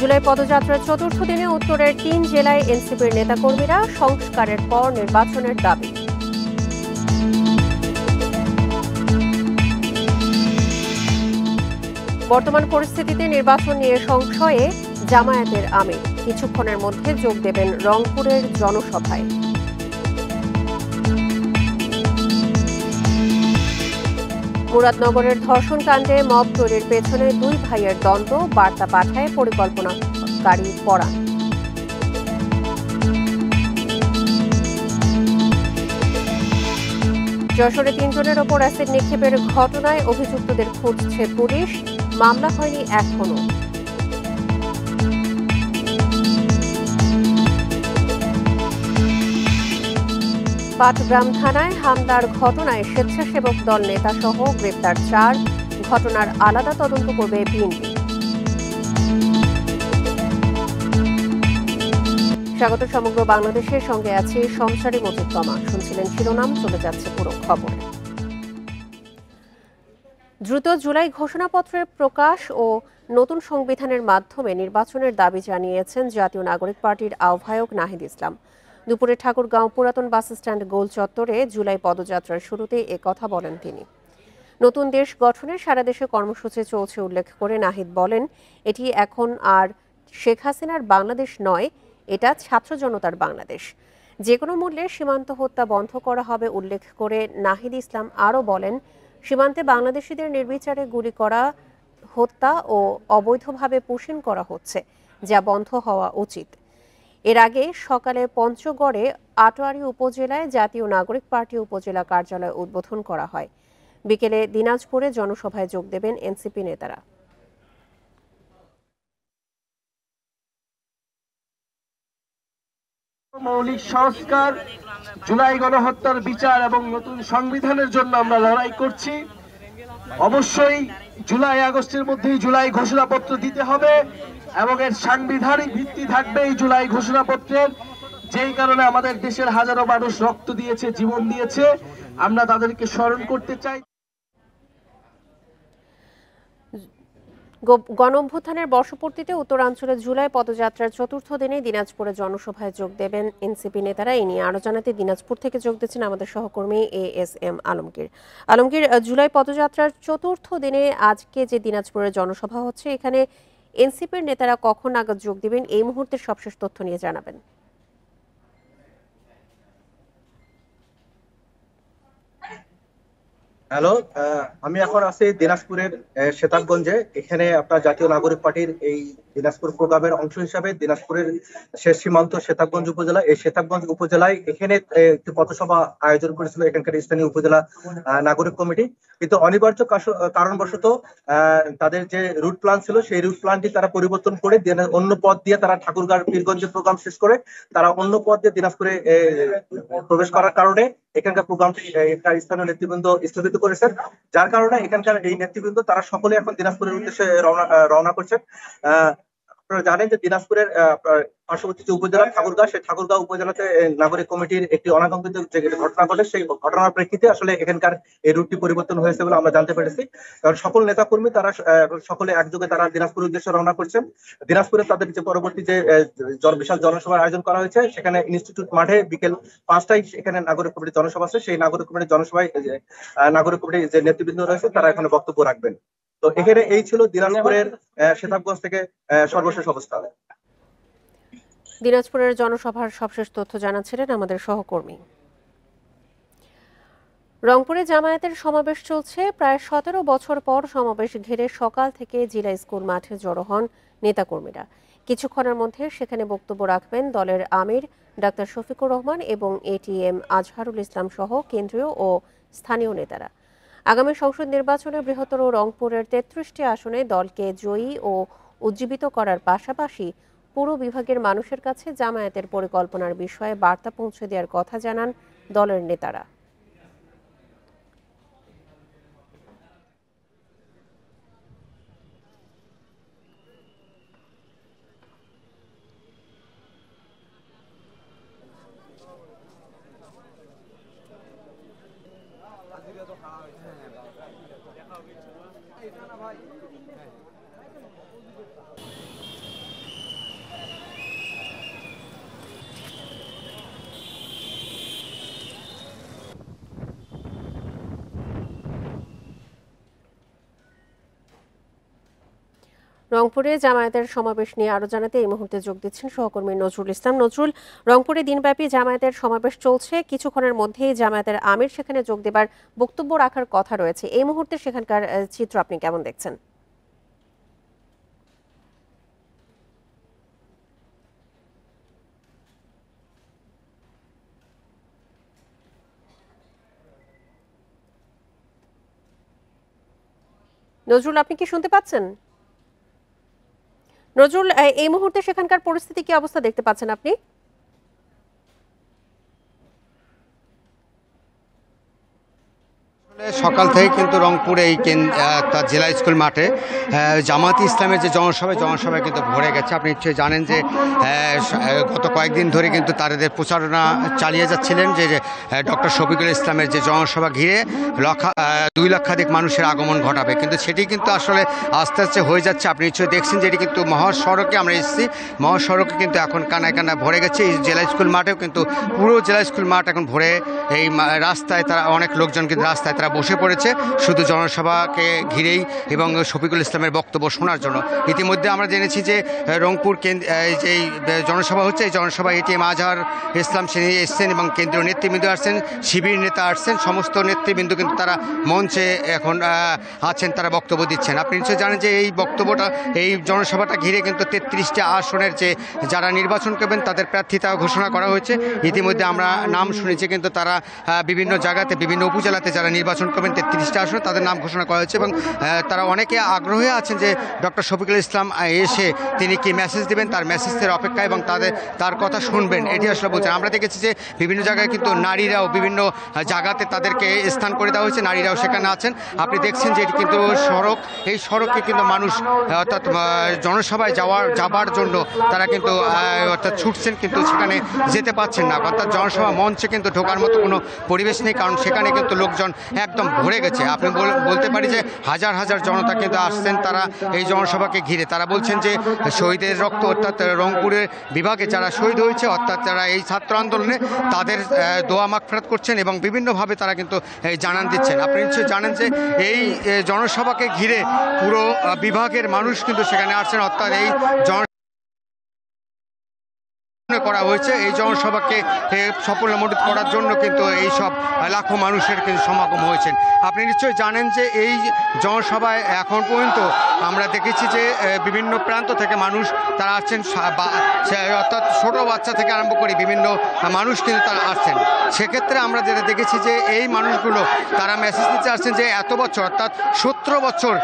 জুলাই পদযাত্রার চতুর্থ দিনে উত্তরের ৩ জেলায় এনসিপির নেতাকর্মীরা সংস্কারের পর নির্বাচনের দাবি। বর্তমান পরিস্থিতিতে নির্বাচন নিয়ে সংশয়ে জামায়াতের আমির কিছুক্ষণের মধ্যে যোগ দেবেন রংপুরের জনসভায়। মুরাদনগরের ধর্ষণকাণ্ডে মব তৈরির পেছনে 2 ভাইয়ের দ্বন্দ্ব, বার্তা পাঠায় পরিকল্পনাকারী পরাণ। যশোরে 3 জনের ওপর অ্যাসিড নিক্ষেপের ঘটনায় অভিযুক্তদের খুঁজছে পুলিশ, মামলা হয়নি এখনো। পাটগ্রাম থানায় হামলার ঘটনায় স্বেচ্ছাসেবক দল নেতাসহ গ্রেপ্তার 4, ঘটনার আলাদা তদন্ত করবে বিএনপি। স্বাগত সমগ্র বাংলাদেশের সঙ্গে আছে সংসারী মজিদ তমা। শুনছিলেন শিরোনাম, চলে যাচ্ছে পুরো খবরে। দ্রুত জুলাই ঘোষণাপত্রের প্রকাশ ও নতুন সংবিধানের মাধ্যমে নির্বাচনের দাবি জানিয়েছেন জাতীয় নাগরিক পার্টির আহ্বায়ক নাহিদ ইসলাম। দুপুরে ঠাকুরগাঁও পুরাতন বাসস্ট্যান্ড গোল চত্বরে জুলাই পদযাত্রার শুরুতে কথা বলেন তিনি। নতুন দেশ গঠনের সারা দেশে কর্মসূচি চলছে উল্লেখ করে নাহিদ বলেন, এটি এখন আর শেখ হাসিনার বাংলাদেশ নয়, এটা ছাত্র জনতার বাংলাদেশ। যে কোনো মূল্যে সীমান্ত হত্যা বন্ধ করা হবে উল্লেখ করে নাহিদ ইসলাম আরও বলেন, সীমান্তে বাংলাদেশিদের নির্বিচারে গুলি করা, হত্যা ও অবৈধভাবে পুশিং করা হচ্ছে, যা বন্ধ হওয়া উচিত। এর আগে সকালে পঞ্চগড়ে আটোয়ারী উপজেলায় জাতীয় নাগরিক পার্টি উপজেলা কার্যালয় উদ্বোধন করা হয়। বিকেলে দিনাজপুরে জনসভায় যোগ দেবেন এনসিপি নেতারা। মৌলিক সংস্কার, জুলাই গণহত্যার বিচার এবং নতুন সংবিধানের জন্য আমরা লড়াই করছি। অবশ্যই জুলাই আগস্টের মধ্যেই জুলাই ঘোষণাপত্র দিতে হবে এবং এর সাংবিধানিক ভিত্তি থাকবে এই জুলাই ঘোষণাপত্রের। যেই কারণে আমাদের দেশের হাজারো মানুষ রক্ত দিয়েছে, জীবন দিয়েছে, আমরা তাদেরকে স্মরণ করতে চাই। গণঅভ্যুত্থানের বর্ষপূর্তিতে উত্তরাঞ্চলে জুলাই পদযাত্রার চতুর্থ দিনে দিনাজপুরে জনসভায় যোগ দেবেন এনসিপি নেতারা। এই নিয়ে আরো জানাতে দিনাজপুর থেকে যোগ দিচ্ছেন আমাদের সহকর্মী ASM আলমগীর। আলমগীর, জুলাই পদযাত্রার চতুর্থ দিনে আজকে যে দিনাজপুরের জনসভা হচ্ছে, এখানে এনসিপির নেতারা কখন নাগাদ যোগ দিবেন, এই মুহূর্তের সবশেষ তথ্য নিয়ে জানাবেন। হ্যালো, আমি এখন আছি দিনাজপুরের সেতাবগঞ্জে। এখানে আপনার জাতীয় নাগরিক পার্টির এই দিনাজপুর প্রোগ্রামের অংশ হিসাবে দিনাজপুরের শেষ সীমান্ত সেতাবগঞ্জ উপজেলা, এই সেতাবগঞ্জ উপজেলায় এখানে একটি পথসভা আয়োজন করেছিল এখানকার স্থানীয় উপজেলা নাগরিক কমিটি। কিন্তু অনিবার্য কারণবশত তাদের যে রুট প্ল্যান ছিল সেই রুট প্ল্যানটি তারা পরিবর্তন করে অন্য পথ দিয়ে তারা ঠাকুরগাঁও পীরগঞ্জের প্রোগ্রাম শেষ করে তারা অন্য পথ দিয়ে দিনাজপুরে প্রবেশ করার কারণে এখানকার প্রোগ্রামটি স্থানীয় নেতৃবৃন্দ স্থগিত করেছেন। যার কারণে এখানকার এই নেতৃবৃন্দ তারা সকলে এখন দিনাজপুরের উদ্দেশ্যে রওনা করছেন। আপনারা জানেন যে দিনাজপুরের পার্শ্ববর্তী যে উপজেলা ঠাকুরগাঁও, সেই ঠাকুরগাঁও উপজেলাতে নাগরিক কমিটির একটি অনাকাঙ্ক্ষিত যে ঘটনা ঘটে, সেই ঘটনার প্রেক্ষিতে আসলে এখানকার এই রুটটি পরিবর্তন হয়েছে বলে আমরা জানতে পেরেছি। কারণ সকল নেতাকর্মী তারা সকলে একযোগে তারা দিনাজপুরের উদ্দেশ্যে রওনা করছেন। দিনাজপুরে তাদের যে পরবর্তী যে বিশাল জনসভার আয়োজন করা হয়েছে, সেখানে ইনস্টিটিউট মাঠে বিকেল 5টায় এখানে নাগরিক কমিটির জনসভা আছে। সেই নাগরিক কমিটির জনসভায় নাগরিক কমিটির যে নেতৃবৃন্দ রয়েছে তারা এখানে বক্তব্য রাখবেন। তো এখানে এই ছিল দিনাজপুরের সেতাবগঞ্জ থেকে সর্বশেষ অবস্থা। দিনাজপুরের জনসভার সবশেষ তথ্য জানাচ্ছিলেন আমাদের সহকর্মী। রংপুরে জামায়াতের সমাবেশ চলছে। প্রায় 17 বছর পর সমাবেশ ঘিরে সকাল থেকে জিলা স্কুল মাঠে জড়ো হন নেতাকর্মীরা। কিছুক্ষণের মধ্যে সেখানে বক্তব্য রাখবেন দলের আমির ডাক্তার শফিকুর রহমান এবং ATM আজহারুল ইসলাম সহ কেন্দ্রীয় ও স্থানীয় নেতারা। আগামী সংসদ নির্বাচনে বৃহত্তর রংপুরের 33টি আসনে দলকে জয়ী ও উজ্জীবিত করার পাশাপাশি পুরো বিভাগের মানুষের কাছে জামায়াতের পরিকল্পনার বিষয়ে বার্তা পৌঁছে দেওয়ার কথা জানান দলের নেতারা। রংপুরে জামায়াতের সমাবেশ নিয়ে আরো জানাতে এই মুহূর্তে যোগ দিচ্ছেন সহকর্মী নজরুল ইসলাম। নজরুল, রংপুরে দিনব্যাপী জামায়াতের সমাবেশ চলছে, কিছুক্ষণের মধ্যেই জামায়াতের আমির সেখানে যোগ দেবার বক্তব্য রাখার কথা রয়েছে। এই মুহূর্তে সেখানকার চিত্র আপনি কেমন দেখছেন? নজরুল, আপনি কি শুনতে পাচ্ছেন? নজরুল, এই মুহূর্তে সেখানকার পরিস্থিতি কি অবস্থা দেখতে পাচ্ছেন আপনি? সকাল থেকে কিন্তু রংপুরে এই তার জেলা স্কুল মাঠে জামায়াতে ইসলামের যে জনসভায় কিন্তু ভরে গেছে। আপনি নিশ্চয়ই জানেন যে গত কয়েকদিন ধরে কিন্তু তাদের প্রচারণা চালিয়ে যাচ্ছিলেন যে ডক্টর শফিকুল ইসলামের যে জনসভা ঘিরে 2 লক্ষাধিক মানুষের আগমন ঘটাবে, কিন্তু সেটি কিন্তু আসলে আস্তে আস্তে হয়ে যাচ্ছে। আপনি নিশ্চয়ই দেখছেন যে এটি কিন্তু মহাসড়কে আমরা এসেছি, মহাসড়কে কিন্তু এখন কানায় কানায় ভরে গেছে। এই জেলা স্কুল মাঠেও কিন্তু পুরো জেলা স্কুল মাঠ এখন ভরে, এই রাস্তায় তারা অনেক লোকজন কিন্তু রাস্তায় তারা বসে পড়েছে শুধু জনসভাকে ঘিরেই এবং শফিকুল ইসলামের বক্তব্য শোনার জন্য। ইতিমধ্যে আমরা জেনেছি যে রংপুর যেই জনসভা হচ্ছে, এই জনসভায় এটিএম আজহার ইসলাম তিনি এসছেন এবং কেন্দ্রীয় নেতৃবৃন্দ আসছেন, শিবির নেতা আসছেন, সমস্ত নেতৃবৃন্দ কিন্তু তারা মঞ্চে এখন আছেন, তারা বক্তব্য দিচ্ছেন। আপনি নিশ্চয়ই জানেন যে এই জনসভাটা ঘিরে কিন্তু 33টা আসনের যে যারা নির্বাচন করবেন তাদের প্রার্থিতা ঘোষণা করা হয়েছে। ইতিমধ্যে আমরা নাম শুনেছি, কিন্তু তারা বিভিন্ন জায়গাতে বিভিন্ন উপজেলাতে যারা নির্বাচন করবেন 33টা আসনে তাদের নাম ঘোষণা করা হয়েছে এবং তারা অনেকে আগ্রহী আছেন যে ডক্টর শফিকুল ইসলাম এসে তিনি কি মেসেজ দেবেন, তার মেসেজের অপেক্ষা এবং তার কথা শুনবেন, এটি আসলে বলছেন। আমরা দেখেছি যে বিভিন্ন জায়গায় কিন্তু নারীরাও বিভিন্ন জায়গাতে তাদেরকে স্থান করে দেওয়া হয়েছে, নারীরাও সেখানে আছেন। আপনি দেখছেন যে এটি কিন্তু এই সড়কে কিন্তু মানুষ অর্থাৎ জনসভায় যাবার জন্য তারা কিন্তু অর্থাৎ ছুটছেন, কিন্তু সেখানে যেতে পারছেন না। অর্থাৎ জনসভা মঞ্চে কিন্তু ঢোকার মতো কোনো পরিবেশ নেই, কারণ সেখানে কিন্তু লোকজন একদম ভরে গেছে। আপনি বলতে পারি যে হাজার হাজার জনতা কিন্তু আসছেন তারা এই জনসভাকে ঘিরে। তারা বলছেন যে শহীদের রক্ত অর্থাৎ রংপুরের বিভাগে যারা শহীদ হয়েছে অর্থাৎ যারা এই ছাত্র আন্দোলনে তাদের দোয়া মাগফিরাত করছেন এবং বিভিন্নভাবে তারা কিন্তু জানান দিচ্ছেন। আপনি নিশ্চয়ই জানেন যে এই জনসভাকে ঘিরে পুরো বিভাগের মানুষ কিন্তু সেখানে আসছেন, অর্থাৎ এই করা হয়েছে। এই জনসভাকে সাফল্যমণ্ডিত করার জন্য কিন্তু এই সব লাখো মানুষের কিন্তু সমাগম হয়েছেন। আপনি নিশ্চয়ই জানেন যে এই জনসভায় এখন পর্যন্ত আমরা দেখেছি যে বিভিন্ন প্রান্ত থেকে মানুষ তারা আসছেন, অর্থাৎ ছোট বাচ্চা থেকে আরম্ভ করে বিভিন্ন মানুষ কিন্তু তারা আসছেন। সেক্ষেত্রে আমরা যেটা দেখেছি যে এই মানুষগুলো তারা মেসেজ দিতে আসছেন যে এত বছর অর্থাৎ 17 বছর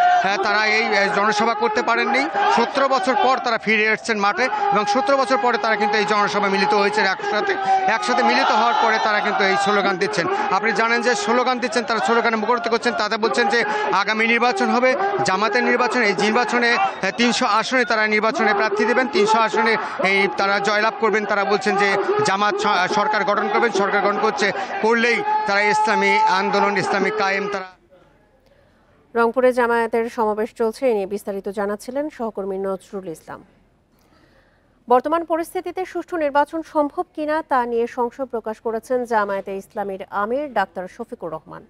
তারা এই জনসভা করতে পারেননি, 17 বছর পর তারা ফিরে এসছেন মাঠে এবং 17 বছর পরে তারা কিন্তু এই জনসভায় মিলিত হয়েছে। একসাথে মিলিত হওয়ার পরে তারা কিন্তু এই স্লোগান দিচ্ছেন। আপনি জানেন যে স্লোগান দিচ্ছেন, তারা স্লোগানে মুখরিত করছেন। তারা বলছেন যে আগামী নির্বাচন হবে জামাতের নির্বাচন, এই নির্বাচনে 300 আসনে তারা নির্বাচনে প্রার্থী দেবেন, 300 আসনে তারা জয়লাভ করবেন। তারা বলছেন যে জামাত সরকার গঠন করবেন, সরকার গঠন করলেই তারা ইসলামী আন্দোলন, ইসলামী কায়েম তারা। রংপুরে জামায়াতের সমাবেশ চলছে, এ নিয়ে বিস্তারিত জানাচ্ছিলেন সহকর্মী নজরুল ইসলাম। বর্তমান পরিস্থিতিতে সুষ্ঠু নির্বাচন সম্ভব কিনা তা নিয়ে সংশয় প্রকাশ করেছেন জামায়াতে ইসলামীর আমির ডাক্তার শফিকুর রহমান।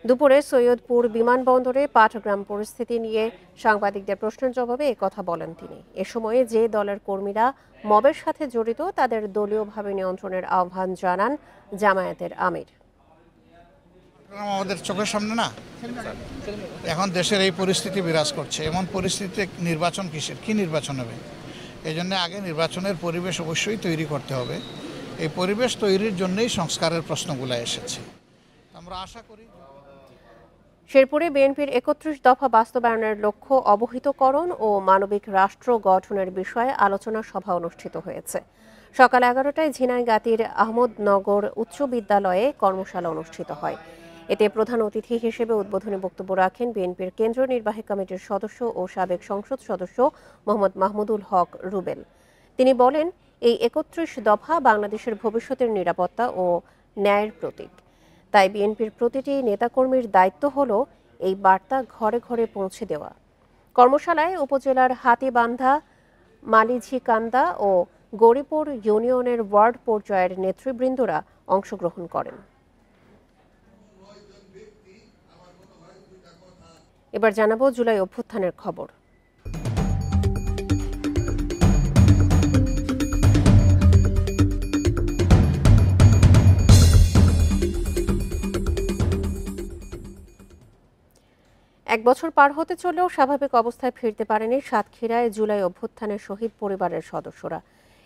দুপুরে সৈয়দপুর বিমানবন্দরে পাটগ্রাম পরিস্থিতি নিয়ে সাংবাদিকদের প্রশ্নের জবাবে একথা বলেন তিনি। এ সময়ে যে দলের কর্মীরা মবের সাথে জড়িত তাদের দলীয়ভাবে নিয়ন্ত্রণের আহ্বান জানান জামায়াতের আমির। আমাদের চোখের সামনে না, এখন দেশের এই পরিস্থিতি বিরাজ করছে, এমন পরিস্থিতিতে নির্বাচন কি নির্বাচন হবে? এই জন্য আগে নির্বাচনের পরিবেশ অবশ্যই তৈরি করতে হবে। এই পরিবেশ তৈরির জন্যই সংস্কারের প্রশ্নগুলো এসেছে। আমরা আশা করি শেরপুরে বিএনপির 31 দফা বাস্তবায়নের লক্ষ্য অবহিতকরণ ও মানবিক রাষ্ট্র গঠনের বিষয়ে আলোচনা সভা অনুষ্ঠিত হয়েছে। সকাল 11টায় ঝিনাইগাতীর আহমদনগর উচ্চ বিদ্যালয়ে কর্মশালা অনুষ্ঠিত হয়। এতে প্রধান অতিথি হিসেবে উদ্বোধনী বক্তব্য রাখেন বিএনপির কেন্দ্রীয় নির্বাহী কমিটির সদস্য ও সাবেক সংসদ সদস্য মোহাম্মদ মাহমুদুল হক রুবেল। তিনি বলেন, এই 31 দফা বাংলাদেশের ভবিষ্যতের নিরাপত্তা ও ন্যায়ের প্রতীক। তাই বিএনপির প্রতিটি নেতাকর্মীর দায়িত্ব হলো এই বার্তা ঘরে ঘরে পৌঁছে দেওয়া। কর্মশালায় উপজেলার হাতিবান্ধা, মালিঝিকান্দা ও গৌরীপুর ইউনিয়নের ওয়ার্ড পর্যায়ের নেতৃবৃন্দরা অংশগ্রহণ করেন। এবার জানাবো জুলাই অভ্যুত্থানের খবর। এক বছর পার হতে চললেও স্বাভাবিক অবস্থায় ফিরতে পারেনি সাতক্ষীরায় জুলাই অভ্যুত্থানের শহীদ পরিবারের সদস্যরা।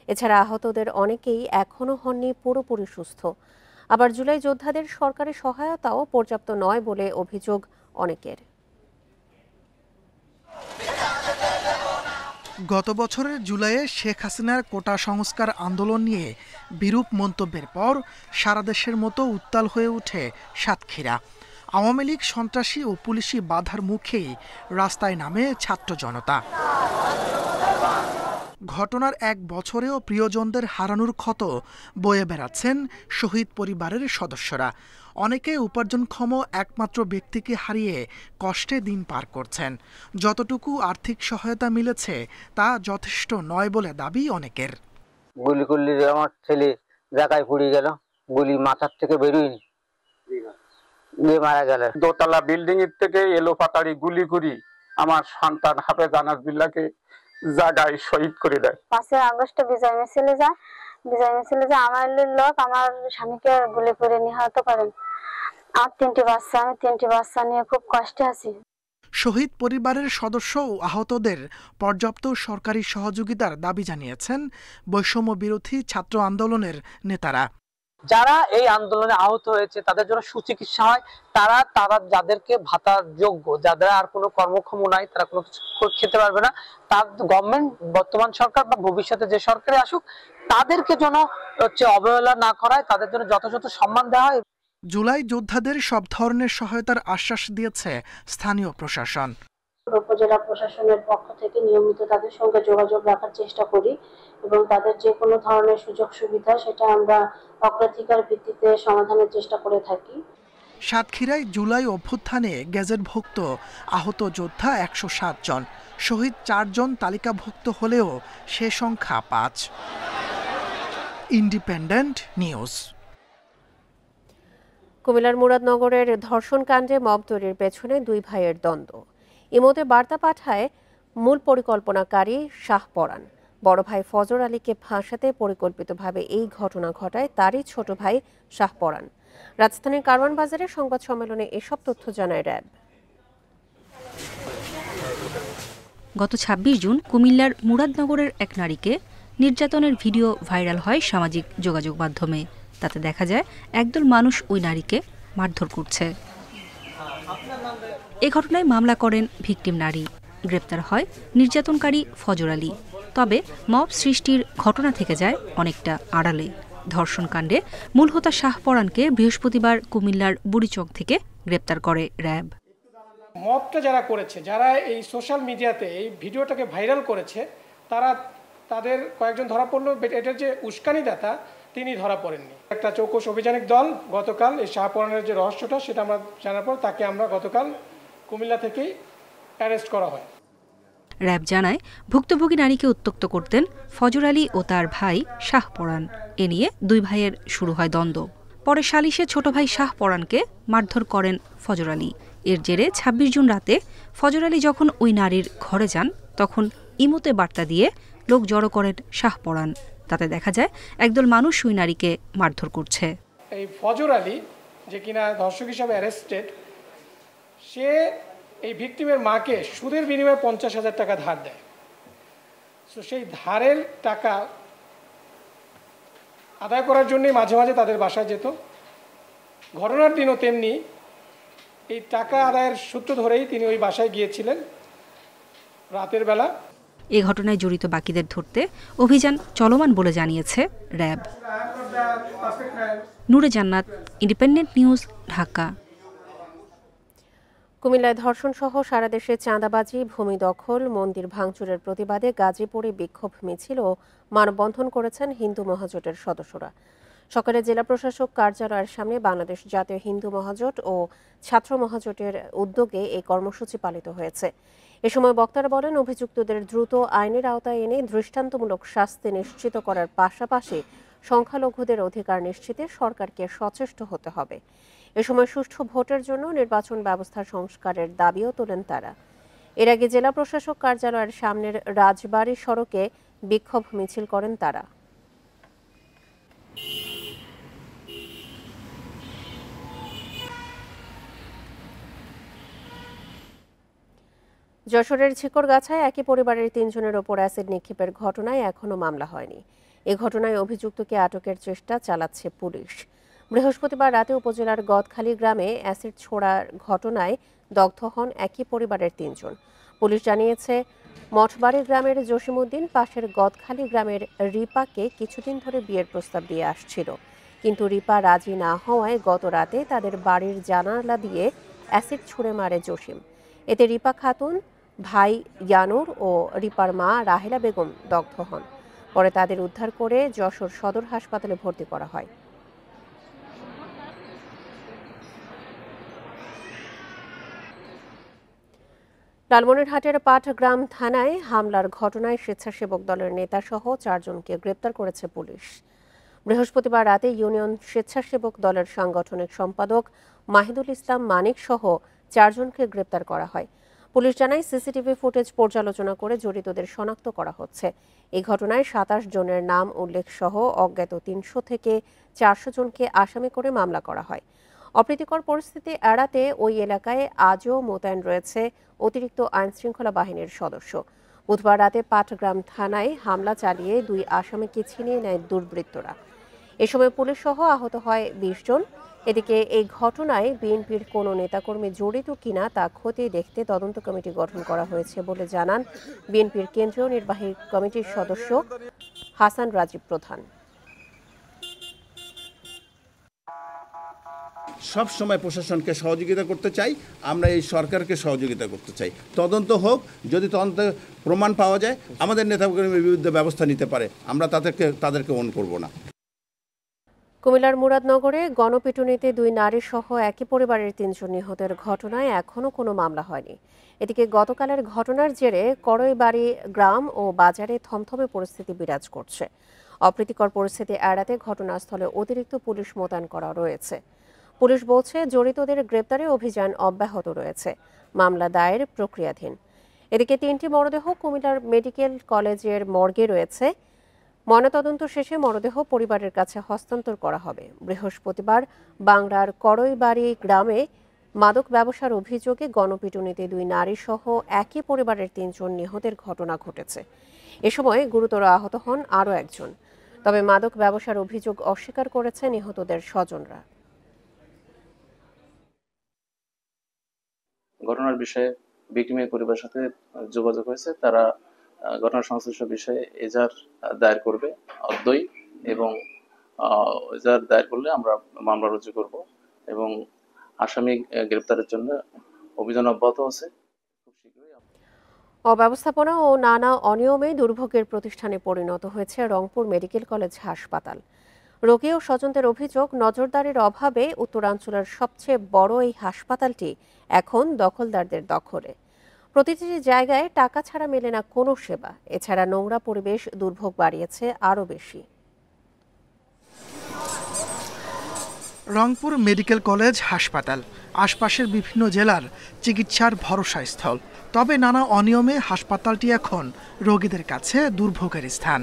এছাড়া আহতদের অনেকেই এখনও হননি পুরোপুরি সুস্থ। আবার জুলাই যোদ্ধাদের সরকারি সহায়তাও পর্যাপ্ত নয় বলে অভিযোগ অনেকের। গত বছরের জুলাইয়ে শেখ হাসিনার কোটা সংস্কার আন্দোলন নিয়ে বিরূপ মন্তব্যের পর সারা দেশের মতো উত্তাল হয়ে ওঠে সাতক্ষীরা। আওয়ামী লীগ সন্ত্রাসী ও পুলিশি বাধার মুখেই রাস্তায় নামে ছাত্র জনতা। ঘটনার এক বছরেও প্রিয়জনদের হারানোর ক্ষত বয়ে বেড়াচ্ছেন শহীদ পরিবারের সদস্যরা। অনেকে উপার্জনক্ষম একমাত্র ব্যক্তিকে হারিয়ে কষ্টে দিন পার করছেন। যতটুকু আর্থিক সহায়তা মিলেছে তা যথেষ্ট নয় বলে দাবি অনেকের। গুলি করলে আমার ছেলে জায়গায় পড়ে গেল, গুলি মাথার থেকে বেরোয়নি, মারা গেল। দোতলা বিল্ডিং এর থেকে এলো পাতাড়ি গুলি করি আমার সন্তান হাফেজ আনাস বিল্লাহকে জায়গায় শহীদ করে দেয়। 5 আগস্টে বিজয় মিছিলে যায়, আমার লোক আমার স্বামীকে গুলি করে নিহত করেন। আর 3টি বাচ্চা, আমি 3টি বাচ্চা নিয়ে খুব কষ্টে আছি। শহীদ পরিবারের সদস্য ও আহতদের পর্যাপ্ত সরকারি সহযোগিতার দাবি জানিয়েছেন বৈষম্য বিরোধী ছাত্র আন্দোলনের নেতারা। যারা এই আন্দোলনে আহত হয়েছে তাদের জন্য সুচিকিৎসা হয়, তারা যাদেরকে ভাতার যোগ্য, যাদের আর কোনো কর্মক্ষম নাই, তারা কোনো কিছু খেতে পারবে না, তার গভর্নমেন্ট বর্তমান সরকার বা ভবিষ্যতে যে সরকারে আসুক তাদেরকে যেন অবহেলা না করায়, তাদের জন্য যথাযথ সম্মান দেওয়া হয়। জুলাই যোদ্ধাদের সব ধরনের সহায়তার আশ্বাস দিয়েছে স্থানীয় প্রশাসন। উপজেলা প্রশাসনের পক্ষ থেকে নিয়মিত তাদের সঙ্গে যোগাযোগ রাখার চেষ্টা করি এবং তাদের যে কোনো ধরনের সুযোগ সুবিধা সেটা আমরা অগ্রাধিকার ভিত্তিতে সমাধানের চেষ্টা করে থাকি। সাতক্ষীরায় জুলাই অভ্যুত্থানে গেজেটভুক্ত আহত যোদ্ধা 107 জন, শহীদ 4 জন তালিকাভুক্ত হলেও সে সংখ্যা 5। Independent news. কুমিল্লার মুরাদনগরের ধর্ষণ কাণ্ডে মব তৈরির পেছনে 2 ভাইয়ের দ্বন্দ্ব। ইমোতে বার্তা পাঠায় মূল পরিকল্পনাকারী শাহপরান। বড় ভাই ফজর আলীকে ফাঁসাতে পরিকল্পিতভাবে এই ঘটনা ঘটায় তারই ছোট ভাই শাহপরান। রাজধানীর কারওয়ান বাজারে সংবাদ সম্মেলনে এসব তথ্য জানায় র্যাব। গত 26 জুন কুমিল্লার মুরাদনগরের এক নারীকে নির্যাতনের ভিডিও ভাইরাল হয় সামাজিক যোগাযোগ মাধ্যমে। তাতে দেখা যায় একদল মানুষ ওই নারীকে মারধর করছে। এ ঘটনায় মামলা করেন ভিকটিম নারী। গ্রেপ্তার হয় নির্যাতনকারী ফজর আলী। তবে মব সৃষ্টির ঘটনা থেকে যায় অনেকটা আড়ালে। ধর্ষণকাণ্ডে মূল হোতা শাহপরানকে বৃহস্পতিবার কুমিল্লার বুড়িচক থেকে গ্রেপ্তার করে র্যাব। মবটা যারা করেছে, যারা এই সোশ্যাল মিডিয়াতে এই ভিডিওটাকে ভাইরাল করেছে, তাদের কয়েকজন ধরা পড়লো। এটার যে উস্কানিদাতা তিনি ধরা পড়েননি। একটা চৌকস অভিযানিক দল গতকাল এই শাহপরানের যে রহস্যটা সেটা আমরা জানার পর তাকে আমরা গতকাল কুমিল্লা থেকেই অ্যারেস্ট করা হয়। র্যাব জানায় ভুক্তভোগী নারীকে উত্ত্যক্ত করতেন ফজর আলী ও তার ভাই শাহপরান। এ নিয়ে 2 ভাইয়ের শুরু হয় দ্বন্দ্ব। পরে সালিশে ছোট ভাই শাহপরানকে মারধর করেন ফজর আলী। এর জেরে 26 জুন রাতে ফজর আলী যখন ওই নারীর ঘরে যান তখন ইমোতে বার্তা দিয়ে লোক জড়ো করেন শাহপরান। তাতে দেখা যায় একদল মানুষ ওই নারীকে মারধর করছে। এই ফজর আলী যে কিনা ধর্ষক হিসাবে অ্যারেস্টেড, সে এই ভিকটিমের মাকে সুদের বিনিময়ে 50,000 টাকা ধার দেয়। তো সেই ধারের টাকা আদায় করার জন্যই মাঝে মাঝে তাদের বাসায় যেত। ঘটনার দিনও তেমনি এই টাকা আদায়ের সূত্র ধরেই তিনি ওই বাসায় গিয়েছিলেন রাতের বেলা। এ ঘটনায় জড়িত বাকিদের ধরতে অভিযান চলমান বলে জানিয়েছে র্যাব। নূরে জান্নাত, ইন্ডিপেন্ডেন্ট নিউজ, ঢাকা। কুমিল্লায় ধর্ষণ সহ সারা দেশে চাঁদাবাজি, ভূমি দখল, মন্দির ভাঙচুরের প্রতিবাদে গাজীপুরে বিক্ষোভ মিছিল ও মানববন্ধন করেছেন হিন্দু মহাজোটের সদস্যরা। সকালে জেলা প্রশাসক কার্যালয়ের সামনে বাংলাদেশ জাতীয় হিন্দু মহাজোট ও ছাত্র মহাজোটের উদ্যোগে এই কর্মসূচি পালিত হয়েছে। এ সময় বক্তারা বলেন, অভিযুক্তদের দ্রুত আইনের আওতায় এনে দৃষ্টান্তমূলক শাস্তি নিশ্চিত করার পাশাপাশি সংখ্যালঘুদের অধিকার নিশ্চিতে সরকারকে সচেষ্ট হতে হবে। এ সময় সুষ্ঠু ভোটের জন্য নির্বাচন ব্যবস্থা সংস্কারের দাবিও তোলেন তারা। এর আগে জেলা প্রশাসক কার্যালয়ের সামনের রাজবাড়ী সড়কে বিক্ষোভ মিছিল করেন তারা। যশোরের ঝিকরগাছায় একই পরিবারের ৩ জনের ওপর অ্যাসিড নিক্ষেপের ঘটনায় এখনো মামলা হয়নি। এ ঘটনায় অভিযুক্তকে আটকের চেষ্টা চালাচ্ছে পুলিশ। বৃহস্পতিবার রাতে উপজেলার গদখালি গ্রামে অ্যাসিড ছোড়ার ঘটনায় দগ্ধ হন একই পরিবারের ৩ জন। পুলিশ জানিয়েছে, মঠবাড়ি গ্রামের জসিমউদ্দিন পাশের গদখালি গ্রামের রিপাকে কিছুদিন ধরে বিয়ের প্রস্তাব দিয়ে আসছিল, কিন্তু রিপা রাজি না হওয়ায় গত রাতে তাদের বাড়ির জানালা দিয়ে অ্যাসিড ছুড়ে মারে জসিম। এতে রিপা খাতুন, ভাই ইয়ানুর ও রিপার মা রাহেলা বেগম দগ্ধ হন। পরে তাদের উদ্ধার করে যশোর সদর হাসপাতালে ভর্তি করা হয়। লালমনিরহাটের পাটগ্রাম থানায় হামলার ঘটনায় স্বেচ্ছাসেবক দলের নেতাসহ 4 জনকে গ্রেপ্তার করেছে পুলিশ। বৃহস্পতিবার রাতে ইউনিয়ন স্বেচ্ছাসেবক দলের সাংগঠনিক সম্পাদক মাহিদুল ইসলাম মানিক সহ 4 জনকে গ্রেপ্তার করা হয়। পুলিশ জানায়, সিসিটিভি ফুটেজ পর্যালোচনা করে জড়িতদের শনাক্ত করা হচ্ছে। এই ঘটনায় 27 জনের নাম উল্লেখ সহ অজ্ঞাত 300 থেকে 400 জনকে আসামি করে মামলা করা হয়। অপ্রীতিকর পরিস্থিতি এড়াতে ওই এলাকায় আজও মোতায়েন রয়েছে অতিরিক্ত আইনশৃঙ্খলা বাহিনীর সদস্য। বুধবার রাতে পাটগ্রাম থানায় হামলা চালিয়ে 2 আসামিকে ছিনিয়ে নেয় দুর্বৃত্তরা। এ সময় পুলিশ সহ আহত হয় 20 জন। এদিকে এই ঘটনায় বিএনপির কোনো নেতাকর্মী জড়িত কিনা তা খতিয়ে দেখতে তদন্ত কমিটি গঠন করা হয়েছে বলে জানান বিএনপির কেন্দ্রীয় নির্বাহী কমিটির সদস্য হাসান রাজীব প্রধান। সব সময় প্রশাসনকে সহযোগিতা করতে চাই, আমরা এই সরকারকে সহযোগিতা করতে চাই। তদন্ত হোক, যদি তদন্তে প্রমাণ পাওয়া যায় আমাদের নেতাকর্মীর বিরুদ্ধে ব্যবস্থা নিতে পারে, আমরা তাদেরকে অন করব না। কুমিল্লার মুরাদনগরে গণপিটুনিতে 2 নারী সহ একই পরিবারের 3 জন নিহতের ঘটনায় এখনও কোনো মামলা হয়নি। এদিকে গতকালের ঘটনার জেরে করইবাড়ি গ্রাম ও বাজারে থমথমে পরিস্থিতি বিরাজ করছে। অপ্রীতিকর পরিস্থিতি এড়াতে ঘটনাস্থলে অতিরিক্ত পুলিশ মোতায়েন করা রয়েছে। পুলিশ বলছে, জড়িতদের গ্রেপ্তারে অভিযান অব্যাহত রয়েছে। মামলা দায়ের প্রক্রিয়াধীন। এদিকে 3টি মরদেহ কুমিল্লার মেডিকেল কলেজের মর্গে রয়েছে। ময়নাতদন্ত শেষে মরদেহ পরিবারের কাছে হস্তান্তর করা হবে। বৃহস্পতিবার বাংলার করইবাড়ি গ্রামে মাদক ব্যবসার অভিযোগে গণপিটুনিতে 2 নারী সহ একই পরিবারের 3 জন নিহতের ঘটনা ঘটেছে। এ সময় গুরুতর আহত হন আরও একজন। তবে মাদক ব্যবসার অভিযোগ অস্বীকার করেছে নিহতদের স্বজনরা। ঘটনার বিষয়ে ভিকটিমের পরিবারের সাথে যোগাযোগ হয়েছে। তারা ঘটনার সংশ্লিষ্ট বিষয়ে এজাহার দায়ের করবে অদ্যই, এবং এজাহার দায়ের করলে আমরা মামলা রুজু করব এবং আসামি গ্রেপ্তারের জন্য অভিযান অব্যাহত আছে। অব্যবস্থাপনা ও নানা অনিয়মে দুর্ভোগের প্রতিষ্ঠানে পরিণত হয়েছে রংপুর মেডিকেল কলেজ হাসপাতাল। রোগী ও স্বজনদের অভিযোগ, নজরদারির অভাবে উত্তরাঞ্চলের সবচেয়ে বড় এই হাসপাতালটি এখন দখলদারদের দখলে। প্রতিটি জায়গায় টাকা ছাড়া মেলে না কোনো সেবা। এছাড়া নোংরা পরিবেশ দুর্ভোগ বাড়িয়েছে আরও বেশি। রংপুর মেডিকেল কলেজ হাসপাতাল আশপাশের বিভিন্ন জেলার চিকিৎসার ভরসাস্থল। তবে নানা অনিয়মে হাসপাতালটি এখন রোগীদের কাছে দুর্ভোগের স্থান।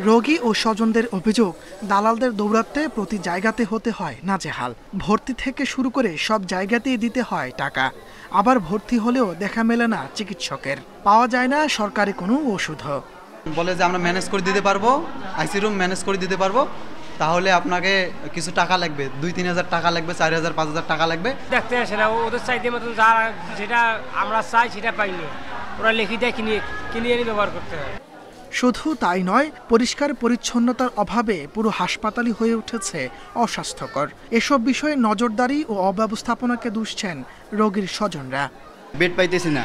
রোগী ও স্বজনদের অভিযোগ, দালালদের দৌরাত্মে প্রতি জায়গাতে হতে হয় নাজেহাল। ভর্তি থেকে শুরু করে সব জায়গাতেই দিতে হয় টাকা। আবার ভর্তি হলেও দেখা মেলে না চিকিৎসকের, পাওয়া যায় না সরকারি কোনো ওষুধও। বলে যে আমরা ম্যানেজ করে দিতে পারবো, আইসি রুম ম্যানেজ করে দিতে পারবো, তাহলে আপনাকে কিছু টাকা লাগবে, 2-3 হাজার টাকা লাগবে, 4,000-5,000 টাকা লাগবে। দেখতে আসে না, ওদের চাইতে মতন যেটা আমরা চাই সেটা পাইনি, ওরা লিখে দেয় কিনে এনে ব্যবহার করতে হয়। শুধু তাই নয়, পরিষ্কার পরিচ্ছন্নতার অভাবে পুরো হাসপাতালই হয়ে উঠেছে অস্বাস্থ্যকর। এসব বিষয়ে নজরদারি ও অব্যবস্থাপনাকে দুষছেন রোগীর স্বজনরা। বেড পাইতেছি না,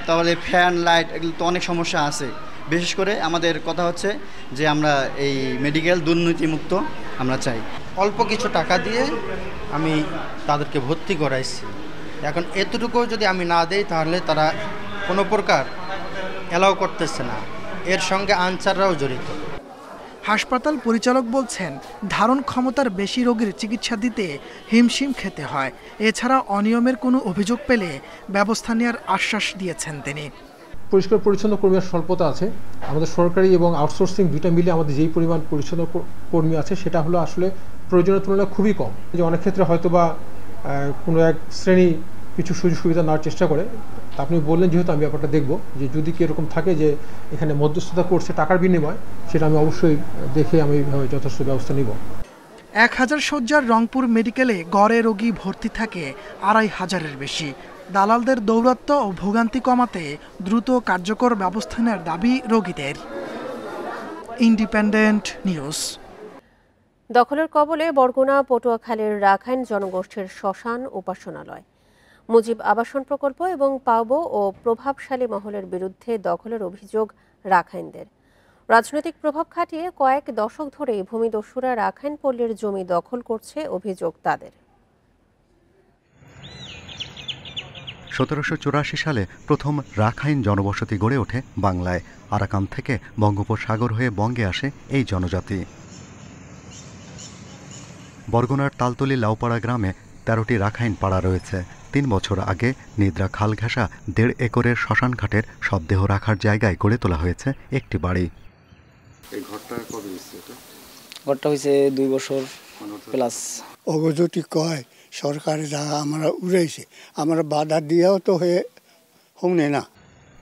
তাহলে ফ্যান লাইট এগুলো তো অনেক সমস্যা আছে। বিশেষ করে আমাদের কথা হচ্ছে যে আমরা এই মেডিকেল দুর্নীতিমুক্ত আমরা চাই। অল্প কিছু টাকা দিয়ে আমি তাদেরকে ভর্তি করাইছি, এখন এতটুকু যদি আমি না দেই তাহলে তারা কোনো প্রকার অ্যালাউ করতেছে না। এর সঙ্গে আনসাররাও জড়িত। হাসপাতাল পরিচালক বলছেন, ধারণ ক্ষমতার বেশি রোগীর চিকিৎসা দিতে হিমশিম খেতে হয়। এছাড়া অনিয়মের কোনো অভিযোগ পেলে ব্যবস্থা নেওয়ার আশ্বাস দিয়েছেন তিনি। পরিষ্কার পরিচ্ছন্ন কর্মীর স্বল্পতা আছে। আমাদের সরকারি এবং আউটসোর্সিং দুইটা মিলে আমাদের যেই পরিমাণ পরিচ্ছন্ন কর্মী আছে সেটা হলো আসলে প্রয়োজনের তুলনায় খুবই কম। যে অনেক ক্ষেত্রে হয়তো বা কোনো এক শ্রেণী কিছু সুযোগ সুবিধা নেওয়ার চেষ্টা করে। তা আপনি বললেন যেহেতু আমি ব্যাপারটা দেখব যে যদি কি এরকম থাকে যে এখানে মধ্যস্থতা করছে টাকার বিনিময়, সেটা আমি অবশ্যই দেখে আমি যথেষ্ট ব্যবস্থা নিব। 1000 শয্যার রংপুর মেডিকেলে গড়ে রোগী ভর্তি থাকে 2500-এর বেশি। দালালদের দৌরাত্ম্য ও ভোগান্তি কমাতে দ্রুত কার্যকর ব্যবস্থা নেওয়ার দাবি রোগীদের। Independent news. দখলের কবলে বরগুনা পটুয়াখালীর রাখাইন জনগোষ্ঠীর শ্মশান উপাসনালয়। মুজিব আবাসন প্রকল্প এবং পাওবো ও প্রভাবশালী মহলের বিরুদ্ধে দখলের অভিযোগ রাখাইনদের। রাজনৈতিক প্রভাব খাটিয়ে কয়েক দশক ধরেই ভূমিদস্যুরা রাখাইন পল্লীর জমি দখল করছে অভিযোগ তাদের। 1784 সালে প্রথম রাখাইন জনবসতি গড়ে ওঠে বাংলায়। আরাকান থেকে বঙ্গোপসাগর হয়ে বঙ্গে আসে এই জনজাতি। বরগুনার তালতলি লাউপাড়া গ্রামে 13টি রাখাইন পাড়া রয়েছে। 3 বছর আগে নিদ্রা খাল ঘেঁষা 1.5 একরের শ্মশানঘাটের শবদেহ রাখার জায়গায় গড়ে তোলা হয়েছে একটি বাড়ি। এই ঘরটা কবে হয়েছে? ঘরটা হয়েছে 2 বছর প্লাস। অগজটি কয় সরকারি জায়গা আমরা উড়াইছে, আমরা বাধা দিয়েও তো হয়ে হোমনে না।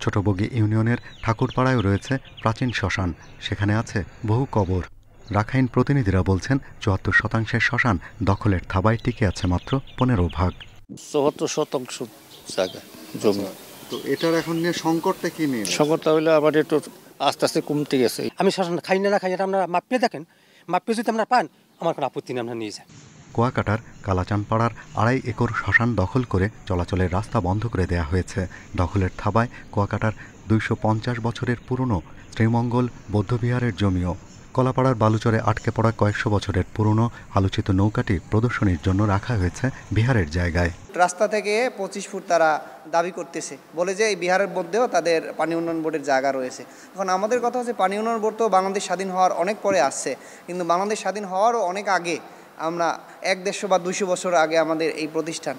ছোটবগি ইউনিয়নের ঠাকুরপাড়ায় রয়েছে প্রাচীন শ্মশান, সেখানে আছে বহু কবর। রাখাইন প্রতিনিধিরা বলছেন 74% শ্মশান দখলের থাবায় টিকে আছে মাত্র 15%। 74% জায়গা জমি। তো এটার এখন নিয়ে সংকটটা কি নিয়ে? সংকটটা হইলে আবার একটু আস্তে আস্তে কমতে গেছে। আমি শ্মশান খাই না খাই, এটা আপনারা মাপিয়ে দেখেন, মাপিয়ে যদি আপনারা পান আমার কোনো আপত্তি নেই, আমরা নিয়ে যাই। কুয়াকাটার কালাচানপাড়ার 2.5 একর শ্মশান দখল করে চলাচলের রাস্তা বন্ধ করে দেয়া হয়েছে। দখলের থাবায় কুয়াকাটার 250 বছরের পুরনো শ্রীমঙ্গল বৌদ্ধবিহারের জমিও। কলাপাড়ার বালুচরে আটকে পড়া কয়েকশো বছরের পুরনো আলোচিত নৌকাটি প্রদর্শনীর জন্য রাখা হয়েছে বিহারের জায়গায়। রাস্তা থেকে 25 ফুট তারা দাবি করতেছে, বলে যে এই বিহারের মধ্যেও তাদের পানি উন্নয়ন বোর্ডের জায়গা রয়েছে। এখন আমাদের কথা হচ্ছে পানি উন্নয়ন বোর্ড তো বাংলাদেশ স্বাধীন হওয়ার অনেক পরে আসছে, কিন্তু বাংলাদেশ স্বাধীন হওয়ারও অনেক আগে, আমরা 100 বা 200 বছর আগে আমাদের এই প্রতিষ্ঠান।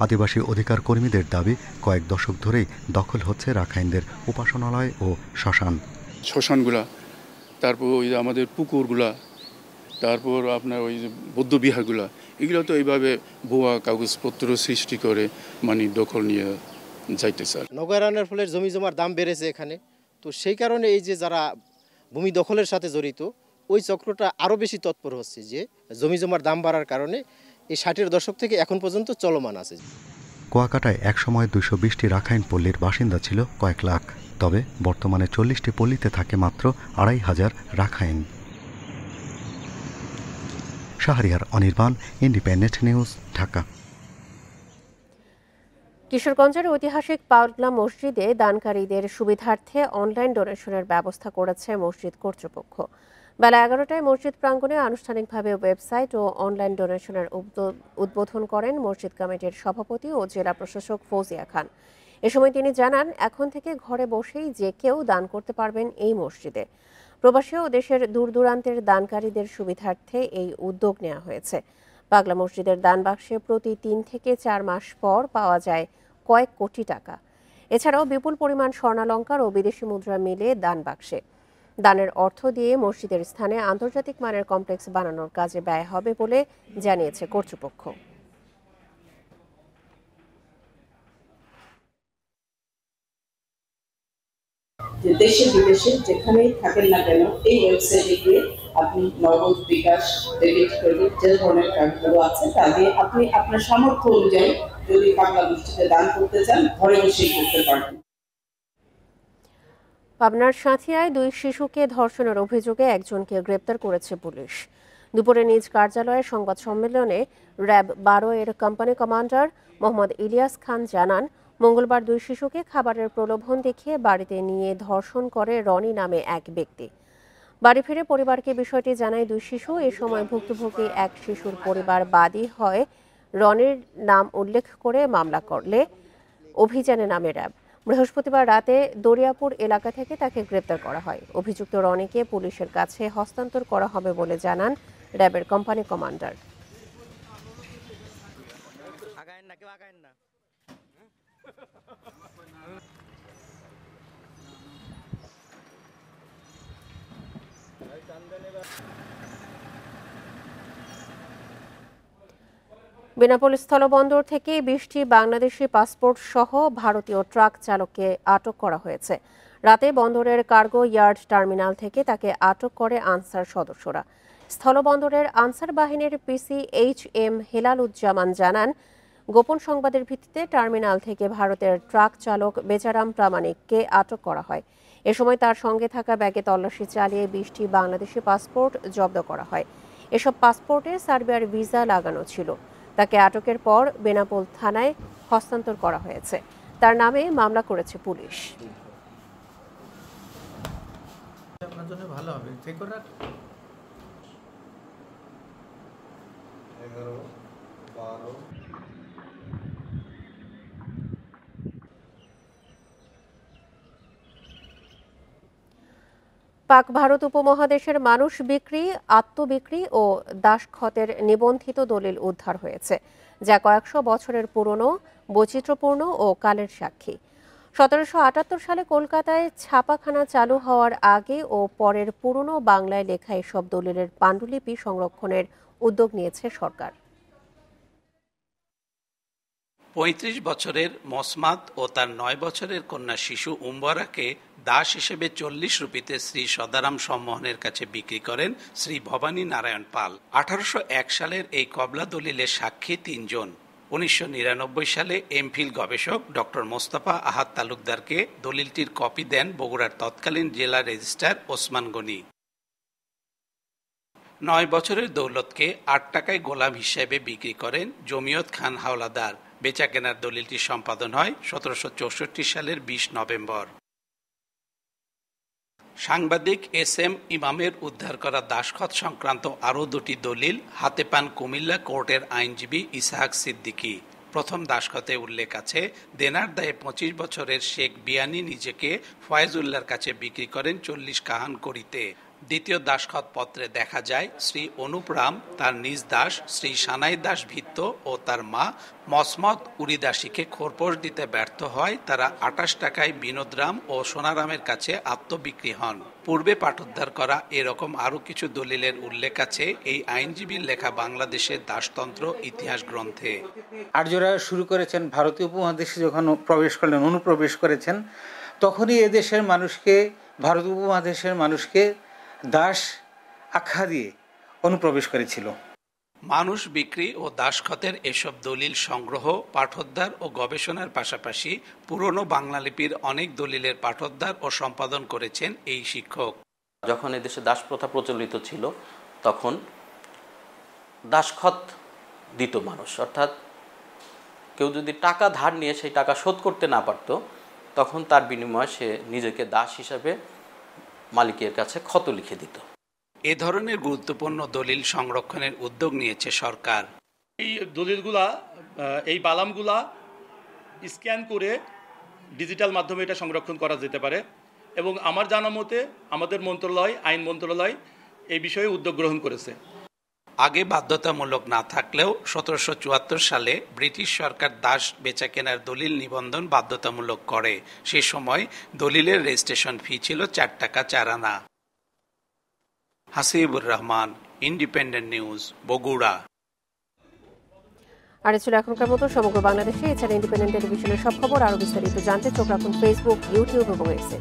আদিবাসী অধিকার কর্মীদের দাবি কয়েক দশক ধরেই দখল হচ্ছে রাখাইনদের উপাসনালয় ও শ্মশান। শ্মশানগুলা, তারপর ওই যে আমাদের পুকুরগুলা, তারপর আপনার ওই যে বৌদ্ধবিহারগুলা, এগুলো তো এইভাবে ভুয়া কাগজপত্র সৃষ্টি করে মানে দখল নিয়ে যাইতে স্যার। নগরায়নের ফলে জমি জমার দাম বেড়েছে এখানে, তো সেই কারণে এই যে যারা ভূমি দখলের সাথে জড়িত ওই চক্রটা আরও বেশি তৎপর হচ্ছে, যে জমি জমার দাম বাড়ার কারণে এই 60-এর দশক থেকে এখন পর্যন্ত চলমান আছে। কুয়াকাটায় একসময় 220টি রাখাইন পল্লীর বাসিন্দা ছিল কয়েক লাখ, তবে বর্তমানে 40টি পল্লীতে থাকে মাত্র 2500 Rakhine. Shahriar Anirban, independent news, Dhaka. কিশোরগঞ্জের ঐতিহাসিক পাগলা মসজিদে দানকারীদের সুবিধার্থে অনলাইন ডোনেশনের ব্যবস্থা করেছে মসজিদ কর্তৃপক্ষ। বেলা 11টায় মসজিদ প্রাঙ্গণে আনুষ্ঠানিকভাবে ওয়েবসাইট ও অনলাইন ডোনেশনের উদ্বোধন করেন মসজিদ কমিটির সভাপতি ও জেলা প্রশাসক ফৌজিয়া খান। এ সময় তিনি জানান, এখন থেকে ঘরে বসেই যে কেউ দান করতে পারবেন এই মসজিদে। প্রবাসী ও দেশের দূর দূরান্তের দানকারীদের সুবিধার্থে এই উদ্যোগ নেওয়া হয়েছে। পাগলা মসজিদের দান বাক্সে প্রতি 3 থেকে 4 মাস পর পাওয়া যায় কয়েক কোটি টাকা। এছাড়াও বিপুল পরিমাণ স্বর্ণালংকার ও বিদেশি মুদ্রা মিলে দান বাক্সে। দানের অর্থ দিয়ে মসজিদের স্থানে আন্তর্জাতিক মানের কমপ্লেক্স বানানোর কাজে ব্যয় হবে বলে জানিয়েছে কর্তৃপক্ষ। যে দেশে বিদেশে যেখানেই থাকেন না কেন এই ওয়েবসাইটে গিয়ে আপনি নগদ, বিকাশ, ডেবিট, ক্রেডিট যে ধরনের কার্ডগুলো আছে তা দিয়ে আপনি আপনার সামর্থ্য অনুযায়ী যদি পাগলা মসজিদে দান করতে চান ঘরে বসেই করতে পারবেন। পাবনার সাঁথিয়ায় 2 শিশুকে ধর্ষণের অভিযোগে একজনকে গ্রেপ্তার করেছে পুলিশ। দুপুরে নিজ কার্যালয়ে সংবাদ সম্মেলনে র্যাব 12 এর কোম্পানি কমান্ডার মোহাম্মদ ইলিয়াস খান জানান, মঙ্গলবার 2 শিশুকে খাবারের প্রলোভন দেখিয়ে বাড়িতে নিয়ে ধর্ষণ করে রনি নামে এক ব্যক্তি। বাড়ি ফিরে পরিবারকে বিষয়টি জানায় 2 শিশু। এ সময় ভুক্তভোগী এক শিশুর পরিবার বাদী হয় রনির নাম উল্লেখ করে মামলা করলে অভিযানে নামে র্যাব। বৃহস্পতিবার রাতে দরিয়াপুর এলাকা থেকে তাকে গ্রেপ্তার করা হয়। অভিযুক্ত রনিকে পুলিশের কাছে হস্তান্তর করা হবে বলে জানান র্যাবের কোম্পানি কমান্ডার। বেনাপোল স্থলবন্দর থেকে 20টি বাংলাদেশি পাসপোর্ট সহ ভারতীয় ট্রাক চালককে আটক করা হয়েছে। রাতে বন্দরের কার্গো ইয়ার্ড টার্মিনাল থেকে তাকে আটক করে আনসার সদস্যরা। স্থলবন্দরের আনসার বাহিনীর PCHM হেলালুজ্জামান জানান, গোপন সংবাদের ভিত্তিতে টার্মিনাল থেকে ভারতের ট্রাক চালক বেচারাম প্রামাণিককে আটক করা হয়। এ সময় তার সঙ্গে থাকা ব্যাগে তল্লাশি চালিয়ে 20টি বাংলাদেশি পাসপোর্ট জব্দ করা হয়। এসব পাসপোর্টে সার্বিয়ার ভিসা লাগানো ছিল। তাকে আটকের পর বেনাপোল থানায় হস্তান্তর করা হয়েছে। তার নামে মামলা করেছে পুলিশ। আপনার জন্য ভালো হবে। পাক ভারত উপমহাদেশের মানুষ বিক্রি, আত্মবিক্রি ও দাসখতের নিবন্ধিত দলিল উদ্ধার হয়েছে, যা কয়েকশো বছরের পুরনো, বৈচিত্র্যপূর্ণ ও কালের সাক্ষী। 1778 সালে কলকাতায় ছাপাখানা চালু হওয়ার আগে ও পরের পুরনো বাংলায় লেখা এসব দলিলের পাণ্ডুলিপি সংরক্ষণের উদ্যোগ নিয়েছে সরকার। 35 বছরের মসমাত ও তার 9 বছরের কন্যা শিশু উম্বরাকে দাস হিসেবে 40 রুপিতে শ্রী সদারাম সম্মোহনের কাছে বিক্রি করেন শ্রী ভবানী নারায়ণ পাল। 1801 সালের এই কবলা দলিলের সাক্ষী 3 জন। 1999 সালে এমফিল গবেষক ডক্টর মোস্তফা আহাদ তালুকদারকে দলিলটির কপি দেন বগুড়ার তৎকালীন জেলা রেজিস্ট্রার ওসমান গনি। 9 বছরের দৌলতকে 8 টাকায় গোলাম হিসেবে বিক্রি করেন জমিয়ত খান হাওলাদার। বেচা কেনার দলিলটি সম্পাদন হয় 1764 সালের 20 নভেম্বর। সাংবাদিক SM ইমামের উদ্ধার করা দাসখত সংক্রান্ত আরও 2টি দলিল হাতে পান কুমিল্লা কোর্টের আইনজীবী ইসহাক সিদ্দিকী। প্রথম দাসখতে উল্লেখ আছে, দেনার দায়ে 25 বছরের শেখ বিয়ানি নিজেকে ফয়েজুল্লাহর কাছে বিক্রি করেন 40 কাহান করিতে। দ্বিতীয় দাসখত পত্রে দেখা যায় শ্রী অনুপ রাম তার নিজ দাস শ্রী সানাই দাস ভিত্ত ও তার মা মসমত উরিদাসীকে খোরপোশ দিতে ব্যর্থ হয়। তারা 28 টাকায় বিনোদ রাম ও সোনারামের কাছে আত্মবিক্রি হন। পূর্বে পাঠোদ্ধার করা এরকম আরও কিছু দলিলের উল্লেখ আছে এই আইনজীবীর লেখা বাংলাদেশের দাসতন্ত্র ইতিহাস গ্রন্থে। আর্যরা শুরু করেছেন ভারতীয় উপমহাদেশে যখন প্রবেশ করলেন, অনুপ্রবেশ করেছেন, তখনই এদেশের মানুষকে, ভারত উপমহাদেশের মানুষকে দাস আখ্যা দিয়ে অনুপ্রবেশ করেছিল। মানুষ বিক্রি ও দাসখতের এসব দলিল সংগ্রহ, পাঠোদ্ধার ও গবেষণার পাশাপাশি পুরনো বাংলা লিপির অনেক দলিলের পাঠোদ্ধার ও সম্পাদন করেছেন এই শিক্ষক। যখন এদেশে দাস প্রথা প্রচলিত ছিল তখন দাসখত দিত মানুষ, অর্থাৎ কেউ যদি টাকা ধার নিয়ে সেই টাকা শোধ করতে না পারত তখন তার বিনিময়ে সে নিজেকে দাস হিসাবে মালিকের কাছে ক্ষত লিখে দিত। এ ধরনের গুরুত্বপূর্ণ দলিল সংরক্ষণের উদ্যোগ নিয়েছে সরকার। এই দলিলগুলা, এই বালামগুলা স্ক্যান করে ডিজিটাল মাধ্যমে এটা সংরক্ষণ করা যেতে পারে এবং আমার জানা মতে আমাদের মন্ত্রণালয়, আইন মন্ত্রণালয় এই বিষয়ে উদ্যোগ গ্রহণ করেছে। আগে বাধ্যতামূলক না থাকলেও 1774 সালে ব্রিটিশ সরকার দাস বেচা কেনার দলিল নিবন্ধন বাধ্যতামূলক করে। সে সময় দলিলের রেজিস্ট্রেশন ফি ছিল 4 টাকা 4 আনা। Hasibur Rahman, independent news, Bogura. আর ছিল এখনকার মতো সমগ্র বাংলাদেশে। এছাড়া ইন্ডিপেন্ডেন্ট টেলিভিশনের সব খবর আরও বিস্তারিত জানতে চোখ রাখুন ফেসবুক, ইউটিউব এবং এক্সে।